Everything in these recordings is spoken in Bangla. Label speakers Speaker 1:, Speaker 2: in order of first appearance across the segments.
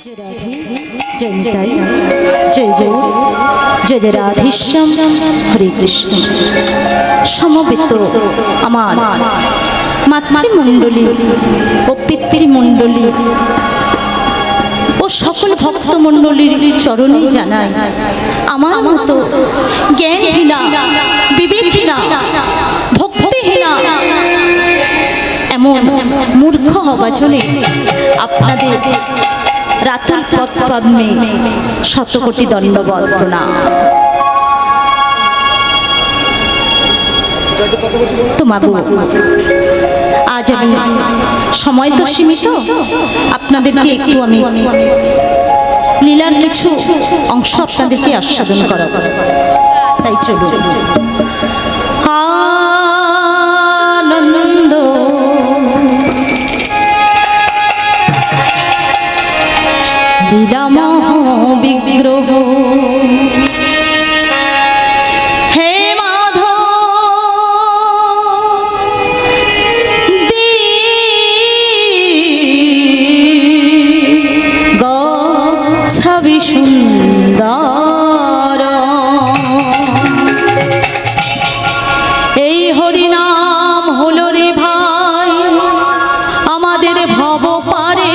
Speaker 1: जय राधे जय निताई जय गौर जय जय राधेश्याम हरे कृष्ण समवेत आमार मातृमंडली ओ पितृमंडली ओ सकल भक्तमंडलीर चरणे जानाई आमार मतो ज्ञानहीना विवेकहीना भक्तिहीना एमन मूर्ख हवा जन्य आपनादेर रातुल पद पद्मे शतकोटी दंडवत प्रणाम। तो मागो आज समय तो सीमित आपनादेरके एकटु आमि लीलार किछु अंश आपनादेरके आस्वादन कराबो ताई चलुन आनंद लीलामय विग्रह हे माधव गच्छामि सुंदर এই হরি নাম হলো রে ভাই আমাদের ভব পারে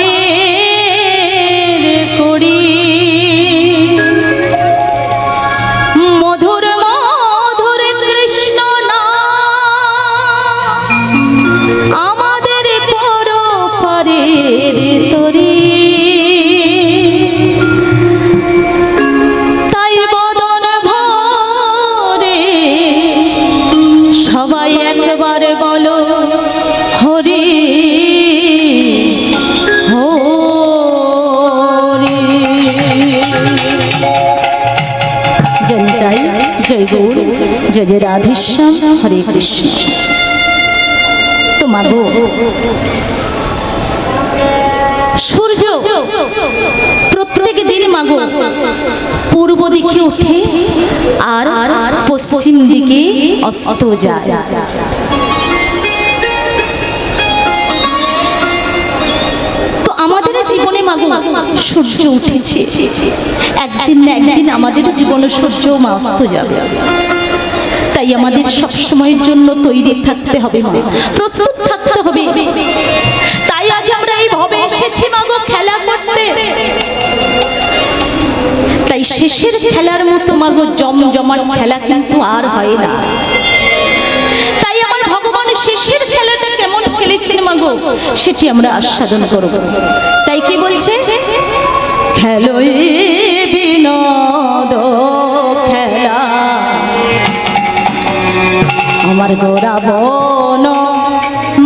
Speaker 1: जय गौर जय जय राधेश्याम हरे कृष्ण। तो मागो सूर्य प्रत्येक दिन मागो पूर्व दिके उठे और पश्चिम दिके अस्त जाए। तो आमादेर जीवने मागो सूर्य उठेছে একদিন না একদিন আমাদের জীবনে সূর্য অস্ত যাবে তাই আমাদের সব সময়ের জন্য তৈরি থাকতে হবে প্রস্তুত থাকতে হবে। তাই আজ আমরা এই ভবে এসেছি মাগো খেলা করতে। তাই শেষের খেলার মতো মাগো জমজমাট খেলা কিন্তু আর হয় না। তাই আমার ভগবান শেষের খেলাটা কেমন খেলেছেন মাগো সেটি আমরা আস্বাদন করব। তাই কি বলছে খেলো বিনোদ খেলা আমার গোরা বন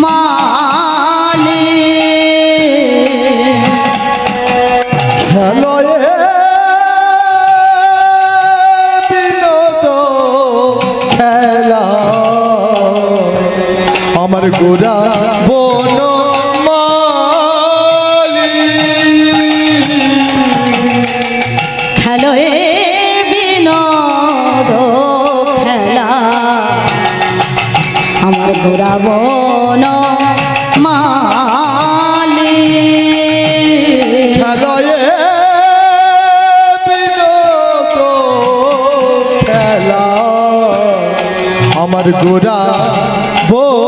Speaker 1: মালে
Speaker 2: খেলো বিনোদ খেলা আমার গোরা বন
Speaker 1: খেলো বিনোদ খেলা আমার গোরা বন মালে
Speaker 2: খেলো বিনোদ খেলা আমার গোরা বন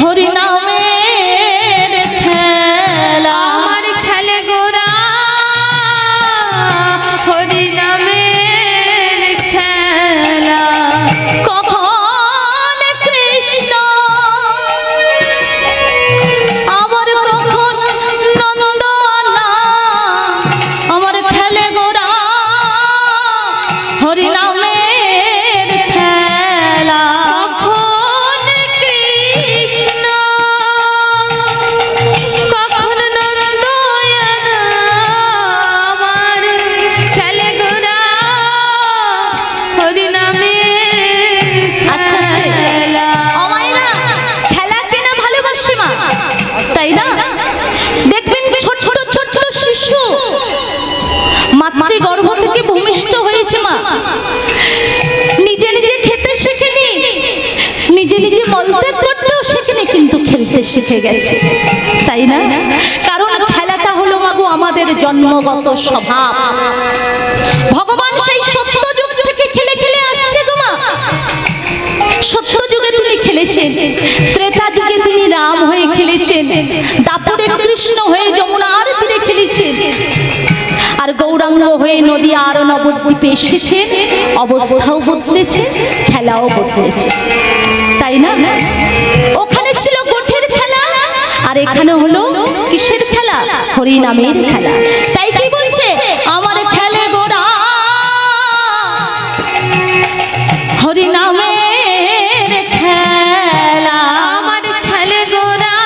Speaker 1: হরি নামের খেলা খেলতে শিখে গেছে, তাই না? কারণ খেলাটা হলো মাগো আমাদের জন্মগত স্বভাব। ভগবান সেই সত্য যুগ থেকে খেলে খেলে আসছে গো মা। সত্য যুগে তিনি খেলেছেন, ত্রেতা যুগে তিনি রাম হয়ে খেলেছেন, দাপরে কৃষ্ণ হয়ে যমুনার তীরে খেলেছেন, আর গৌরাঙ্গ হয়ে নদী আর নবদ্বীপে এসেছেন। অবস্থাও বদলেছে, খেলাও বদলেছে, তাই না? ওখানে ছিল গোঠের খেলা, আর এখানে হলো কিসের খেলা? হরি নামের খেলা। তাই কি বলছে? আমার খেলে গোরা হরি নামের খেলা,
Speaker 3: আমার খেলে গোরা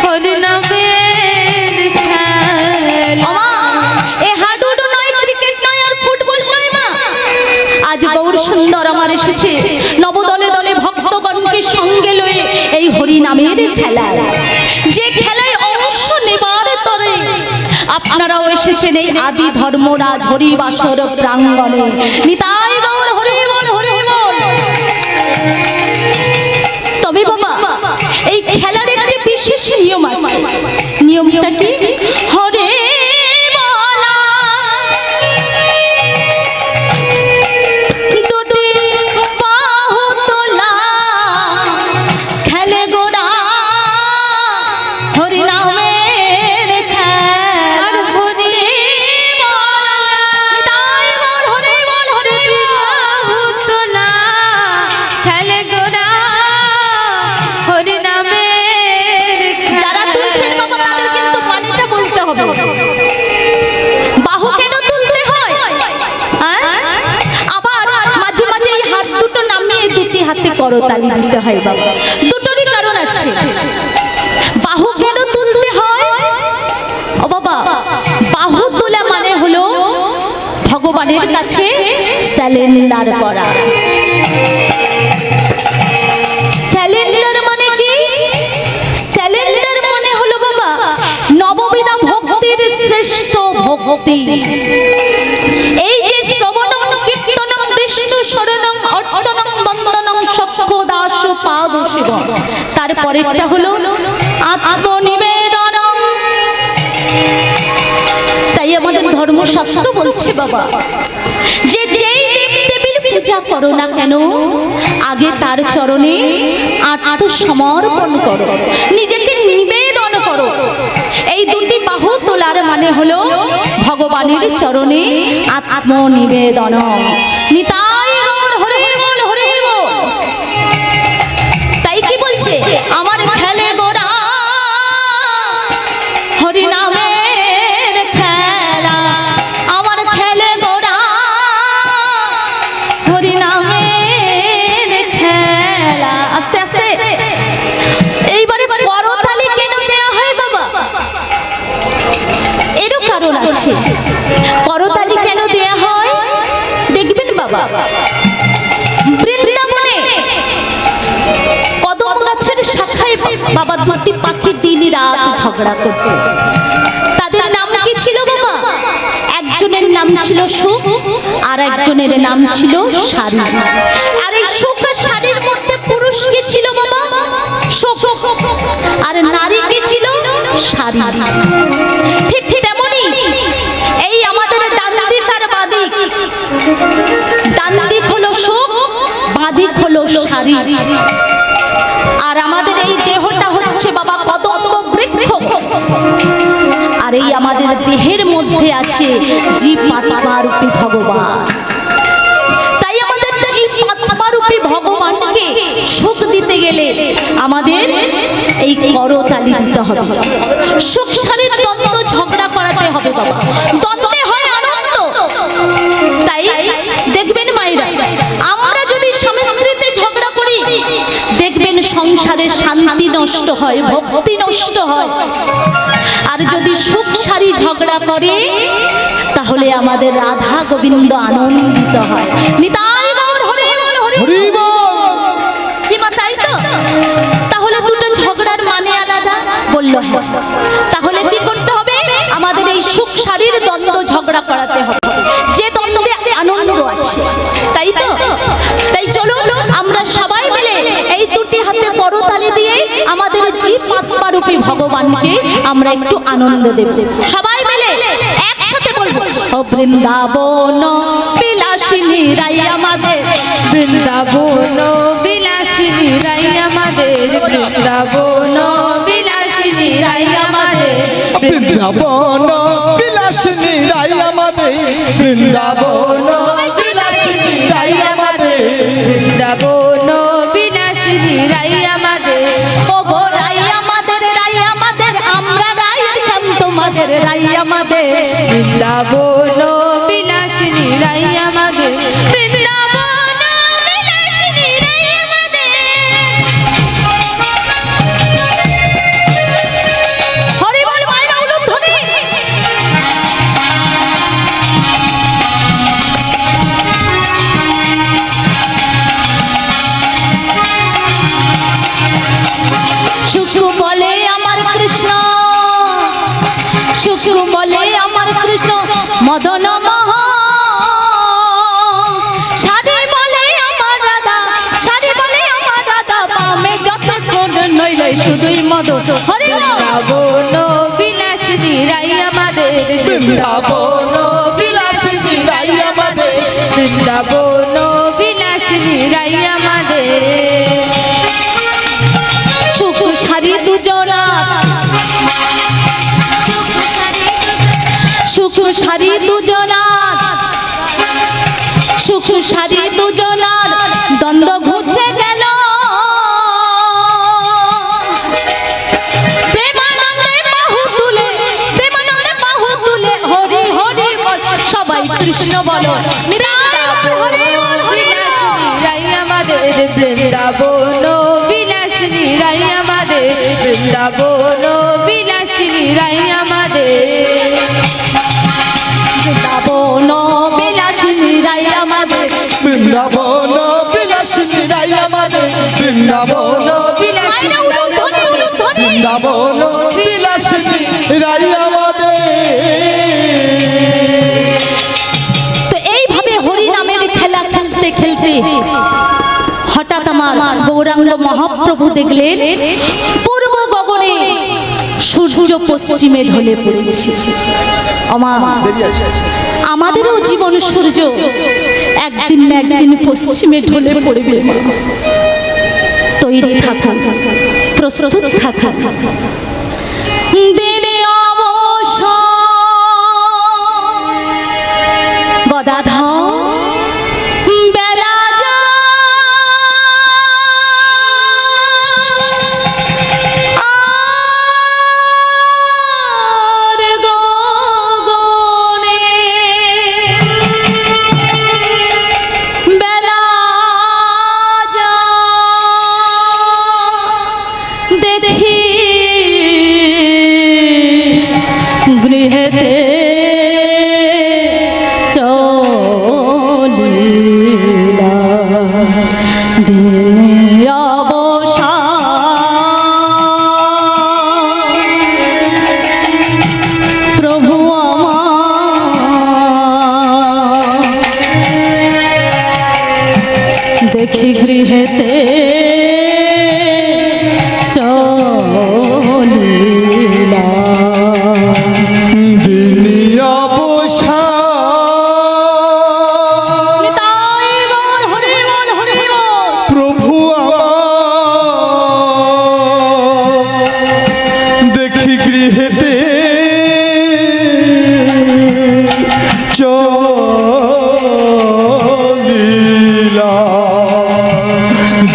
Speaker 3: হরি নামের খেলা।
Speaker 1: ওমা, এ হাডুডু নয়, ক্রিকেট নয়, আর ফুটবল নয় মা। আজ গৌর সুন্দর আমার এসেছে নবদলে দলে ভক্তগণকে সঙ্গে লয়ে এই হরি নামের খেলায়, যে খেলায় অংশ নেবার তরে আপনারাও এসেছেন এই আদি ধর্মরাজ হরিবাসর প্রাঙ্গণে। নিতাই গৌর হরি বল, হরি বল। তবে বাবা, এই খেলার একটি বিশেষ নিয়ম আছে। নিয়মটা কি? হরে বলা দুটি বাহু তোলা, খেলে গোরা হরি নামের খেলা।
Speaker 3: আর হরি বলা
Speaker 1: নিতাই গৌর হরি বল, হরি বল।
Speaker 3: বাহু তোলা, খেলে গোরা হরি নামের
Speaker 1: যারা তুলছেন বাবা, তাদের কিন্তু মানেটা বলতে হবে। বাহু কেন তুলতে হয়? আবার মাঝে মাঝে এই হাত দুটো নামিয়ে দুটি হাতে করতালি দিতে হয় বাবা। দুটোরই কারণ আছে। বাহু কেন তুলতে হয়? ও বাবা, বাহু তোলা মানে হলো ভগবানের কাছে স্যালেন্ডার করা। স্যালেন্ডার মানে কি? স্যালেন্ডার মানে হলো বাবা নববিধা ভক্তির শ্রেষ্ঠ ভক্তি। এই যে শ্রবণং কীর্তনং বিষ্ণু শরণং অর্চনং বন্দনং সখ্য দাস পাদ সেবন, তারপরেরটা হলো আত্মনিবেদনম। তাই আমাদের ধর্মশাস্ত্র বলছে বাবা, যে যেই দেবদেবীর পূজা করো না কেন, আগে তার চরণে আত্মসমর্পণ করো, নিজেকে নিবেদন করো। এই দুটি বাহু তোলার মানে হলো ভগবানের চরণে আত্মনিবেদন। নিতাই গৌর হরি বল, হরি বল। তাই কি বলছে? আমার খেলে গোরা হরি নামের খেলা, আমার খেলে গোরা হরি নামের খেলা। আস্তে আস্তে এইবারে করতালি কেন দেওয়া হয় বাবা? এরও কারণ আছে। করতালি কেন দেওয়া হয় দেখবেন বাবা, বৃন্দাবনে কদম গাছের শাখায় বাবা দুটি পাখি দিন রাত ঝগড়া করত। তাদের নাম কি ছিল বাবা? একজনের নাম ছিল সুখ, আর একজনের নাম ছিল শারী। আর এই সুখ আর শারীর মধ্যে পুরুষ কে ছিল বাবা? সুখ। আর নারী কে ছিল? শারী। ঠিক ঠিক তেমনই এই আমাদের ডান দিক আর বাঁ দিক, ডান দিক হলো সুখ, বাঁ দিক হলো শারী। আর আমাদের এই দেহটা হচ্ছে বাবা কদম্ব বৃক্ষ, আর এই আমাদের দেহের মধ্যে আছে জীবাত্মারূপী ভগবান। তাই আমাদের জীবাত্মারূপী ভগবানকে সুখ দিতে গেলে আমাদের এই করতালি দিতে হবে। সুখ শারীর দ্বন্দ্ব ঝগড়া করাতে হবে বাবা। দ্বন্দ্বে হয় আনন্দ। তাই দেখবেন মায়েরা, আমরা যদি স্বামী স্ত্রীতে ঝগড়া করি, দেখবেন সংসারে শান্তি নষ্ট হয়, ভক্তি নষ্ট হয়। আর যদি সুখ শারী ঝগড়া করে, তাহলে আমাদের রাধা গোবিন্দ আনন্দিত হয়। নিতাই গৌর হরি বল, হরি বল।
Speaker 2: হরি বল।
Speaker 1: কি মা, তাই তো? তাহলে দুটো ঝগড়ার মানে আলাদা বললো। হ্যাঁ, তাহলে কি করতে হবে? আমাদের এই সুখ শারীর দ্বন্দ্ব ঝগড়া করাতে হবে, যে দ্বন্দ্বে আনন্দ আছে, তাই তো? তাই চলুন আমরা সবাই মিলে এই দুটি হাতে করতালি দিই। ভগবানকে আমরা একটু আনন্দ দেব। সবাই মিলে একসাথে বলবো, ও বৃন্দাবন বিলাসিনী রাই আমাদের,
Speaker 3: বৃন্দাবন বিলাসিনী রাই আমাদের, বৃন্দাবন বিলাসিনী রাই আমাদের,
Speaker 2: বৃন্দাবন বিলাসিনী রাই আমাদের, বৃন্দাবন
Speaker 3: বিলাসিনী রাই আমাদের, বৃন্দাবন বিলাসিনী রাই আমাদের,
Speaker 1: ও গো রাই আমাদের, আমরা রাই শ্যাম তোমাদের রাই আমাদের,
Speaker 3: বৃন্দাবন বিলাসিনী রাই আমাদের, বৃন্দাবন বিলাসিনী রাই আমাদের।
Speaker 1: হরি বল মায়েরা উলুধ্বনি। সুখ বলে আমার কৃষ্ণ, সুখ বলে আমার কৃষ্ণ মদন মোহন, শাড়ি বলে আমার রাধা, শাড়ি বলে আমার রাধা, পামে যতক্ষণ নইলে শুধুই মদন। হরি বল।
Speaker 3: বৃন্দাবন বিলাসিনী রাই আমাদের,
Speaker 2: বৃন্দাবন
Speaker 3: বিলাসিনী রাই আমাদের, বৃন্দাবন বিলাসিনী রাই আমাদের।
Speaker 1: সুখ শাড়ি দুজনা, সুখ শাড়ি দুজনার, সুখ শাড়ি দুজনার দ্বন্দ্ব ঘুচে গেল, প্রেমানন্দে বাহু তুলে, প্রেমানন্দে বাহু তুলে হরি হরি বল, সবাই কৃষ্ণ বলো, হরি বল হরি বল।
Speaker 3: বিলাসিনী রাই আমাদের, বৃন্দাবন বিলাসিনী রাই আমাদের, বৃন্দাবন বিলাসিনী রাই আমাদের,
Speaker 1: বৃন্দাবন বিলাসিনী রাই আমাদের,
Speaker 2: বৃন্দাবন বিলাসিনী রাই আমাদের, বৃন্দাবন
Speaker 3: বিলাসিনী রাই আমাদের,
Speaker 2: বৃন্দাবন বিলাসিনী রাই আমাদের।
Speaker 1: তো এইভাবে হরি নামের খেলা খেলতে খেলতে হঠাৎ আমার গৌরাঙ্গ মহাপ্রভু দেখলেন পূর্ব গগনে সূর্য পশ্চিমে ঢলে পড়েছে। আমাদেরও জীবন সূর্য একদিন না একদিন পশ্চিমে ঢলে পড়বে। তৈরি থাকুন, প্রস্তুত থাকুন। দিনে অবসর গদাধর বেলা আর গগনে বেলা দেখি গৃহেতে চলিলা দিনে অবসান প্রভু আমার দেখি গৃহেতে চলিলা।
Speaker 2: দিনী অবসান
Speaker 1: নিতাই গৌর হরি বল হরি বল।
Speaker 2: প্রভু আমার দেখি গৃহেতে চলিলা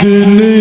Speaker 2: দিনী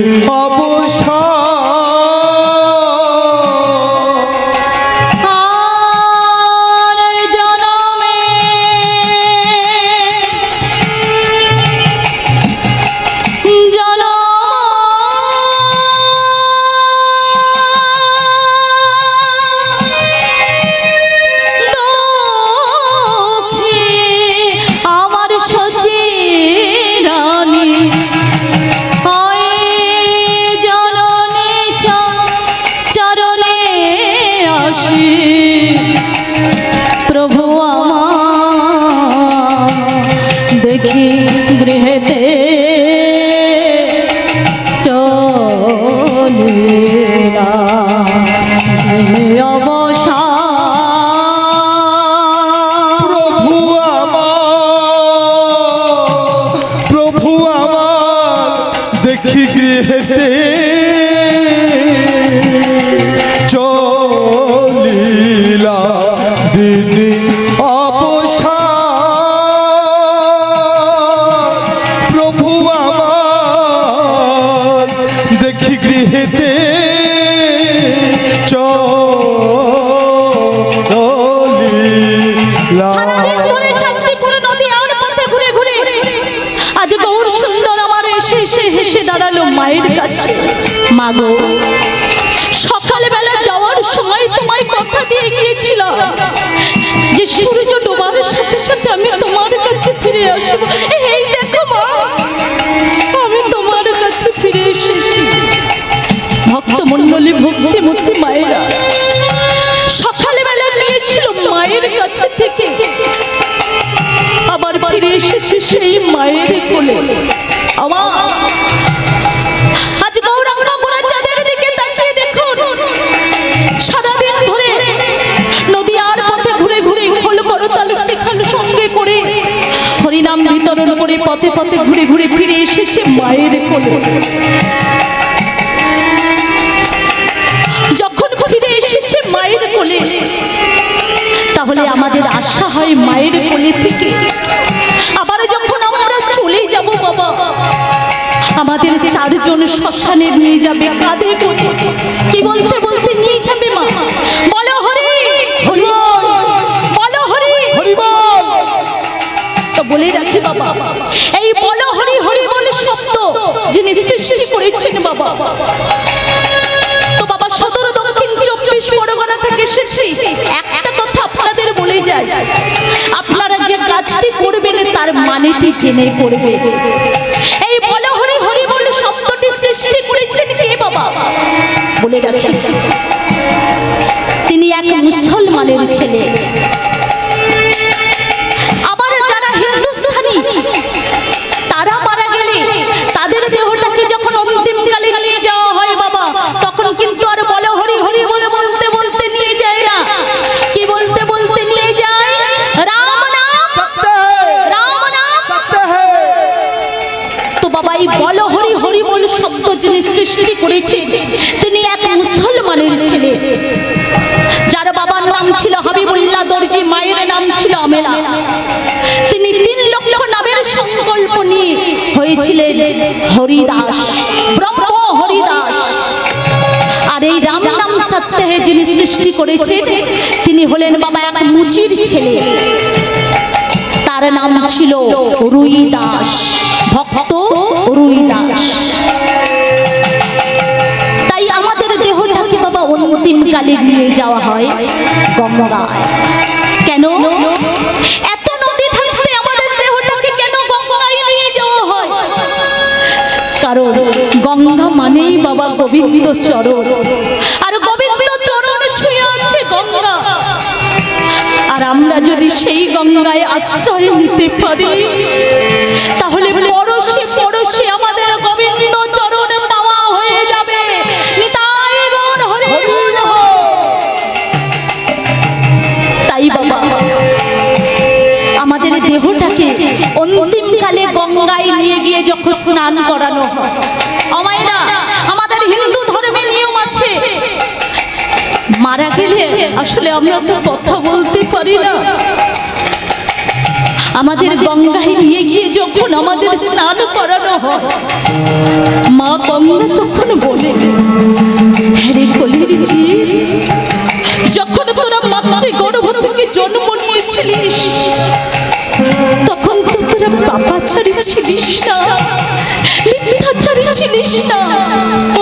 Speaker 2: দেখি গৃহেতে চলিলা দিনে অবসান প্রভু আমার দেখি গৃহেতে চলিলা
Speaker 1: সারাদিন ধরে শান্তিপুর নদী আর পথে ঘুরে ঘুরে আজ গৌর সুন্দর আমার এসে হেসে দাঁড়ালো মায়ের কাছে। মা গো, সকালবেলা যাওয়ার সময় তোমায় কথা দিয়ে গিয়েছিলাম যে সূর্য ডোবার সাথে সাথে আমি তোমার কাছে ফিরে আসবো। এই দেখো মা, আমি তোমার কাছে ফিরে এসেছি। ভক্তমণ্ডলী ভক্তিমূর্তি মায়েরা সকালবেলা নিয়েছিল মায়ের কাছে থেকে, আবার ফিরে এসেছি সেই মায়ের কোলে। আমার আজ গৌরাঙ্গ গোরাচাঁদের দিকে তাকিয়ে দেখুন, সারাদিন ধরে নদী আর পথে ঘুরে ঘুরে খোল করতাল শ্রীখান সঙ্গে করে হরিনাম বিতরণ করে পথে পথে ঘুরে ঘুরে ফিরে এসেছে মায়ের কোলে। যখন ফিরে এসেছে মায়ের কোলে, তাহলে আমাদের আশা হয় মায়ের কোলে থেকে আবার যখন আমরা চলে যাব বাবা, আমাদের চারজন শ্মশানে নিয়ে যাবে কাঁধে করে। কি বলতে বলতে নিয়ে যাবে মা? বলো হরি হরি বল, বলো হরি হরি বল। তো বলে রাখি বাবা, এই বলো হরি হরি বলে শব্দ যিনি সৃষ্টি করেছেন বাবা, তো বাবা সদর দক্ষিণ 24 পরগনা থেকে এসেছি। একটা কথা আপনাদের বলে যাই, আপনারা যে কাজটি করবেন তার মানেটি জেনে করবে। এই বলো হরি হরি বলে শব্দটি সৃষ্টি করেছেন কে বাবা? বলে রাখি, তিনি এক মুসলমানের ছেলে। আবার যারা হিন্দুস্তানি তারা মারা গেলে তাদের দেহটাকে যখন অন্তিমকালে নিয়ে যাওয়া হয় বাবা, তখন কিন্তু আর বলো হরি হরি বলে বলতে বলতে নিয়ে যায় না। কি বলতে বলতে নিয়ে যায়? রাম নাম, রাম নাম। তো বাবা, এই বলো হরি হরি বল শব্দ যিনি সৃষ্টি করেছেন তিনি এক মুসলমানের ছেলে, যার বাবার নাম ছিল হাবিবুল্লাহ দর্জি, মায়ের নাম ছিল আমেনা। তিনি 3 লক্ষ নামের সংকল্প নিয়ে হয়েছিলেন হরিদাস, ব্রহ্ম হরিদাস। আর এই রাম নাম সত্য হে যিনি সৃষ্টি করেছেন তিনি হলেন বাবা এক মুচির ছেলে, তার নাম ছিল রুইদাস, ভক্ত রুইদাস। তাই আমাদের দেহটাকে বাবা অন্তিমকালে নিয়ে যাওয়া হয় গঙ্গায়। কেন? এত নদী থাকতে আমাদের দেহটাকে কেন গঙ্গায় নিয়ে যাওয়া হয়? কারণ গঙ্গা মানেই বাবা গোবিন্দ চরণ, আর গোবিন্দ চরণ ছুঁয়ে আছে গঙ্গা। আর আমরা যদি সেই গঙ্গায় আশ্রয় নিতে পারি, তাহলে পরশে পরশে আমাদের গোবিন্দ চরণ পাওয়া হয়ে যাবে। নিতাই গৌর হরি বল। তাই বাবা, আমাদের দেহটাকে অন্তিমকালে গঙ্গায় নিয়ে গিয়ে যখন স্নান করানো হয়, আমায়রা আমাদের হিন্দু ধর্মে নিয়ম আছে, মারা গেলে আসলে আমরা তো কথা বলতে পারি না, আমাদের গঙ্গায় নিয়ে গিয়ে যখন আমাদের স্নান করানো হয়, মা গঙ্গা তখন বলে, হ্যারে কলির জীব, যখন তোরা মাতৃগর্ভ থেকে জন্ম নিয়েছিলিস তখন তো তোরা পাপাচারী ছিলিস না, মিথ্যাচারী ছিলিস না,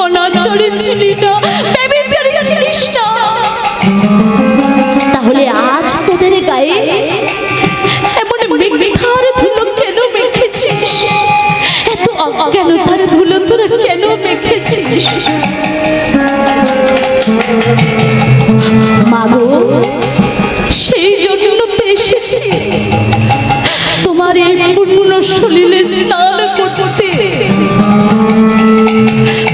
Speaker 1: অনাচারী ছিলিস না, ব্যভিচারী ছিলিস না। তাহলে আজ তোদের গায়ে এমন মিথ্যার ধুলো কেন মেখেছিস? এত অজ্ঞানতার ধুলো তোরা কেন মেখেছিস? মাগো, সেই জন্য তো এসেছি তোমার এই পূর্ণ শরীরে স্নান করতে।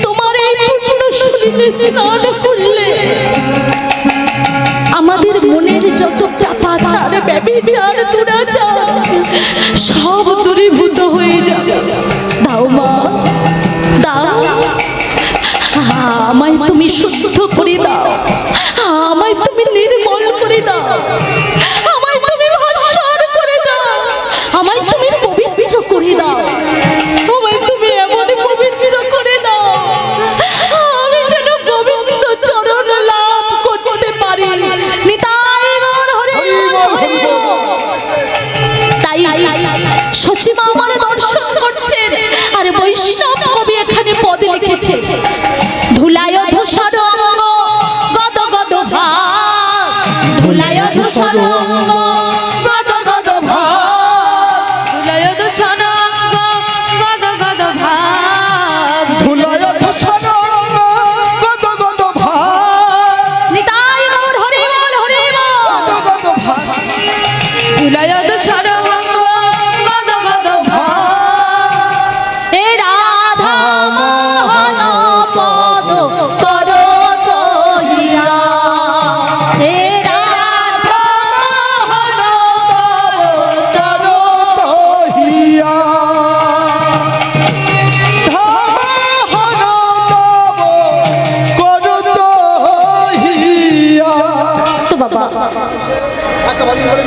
Speaker 1: তোমার এই পূর্ণ শরীরে স্নান করলে আমাদের মনের যত পাপাচার, ব্যভিচার, দুরাচার সব দূরীভূত হয়ে যাবে। দাও মা, দাও।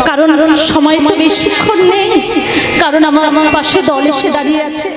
Speaker 1: কারণ সময় তো বেশিক্ষণ নেই, কারণ আমার পাশে দল এসে দাঁড়িয়ে আছে।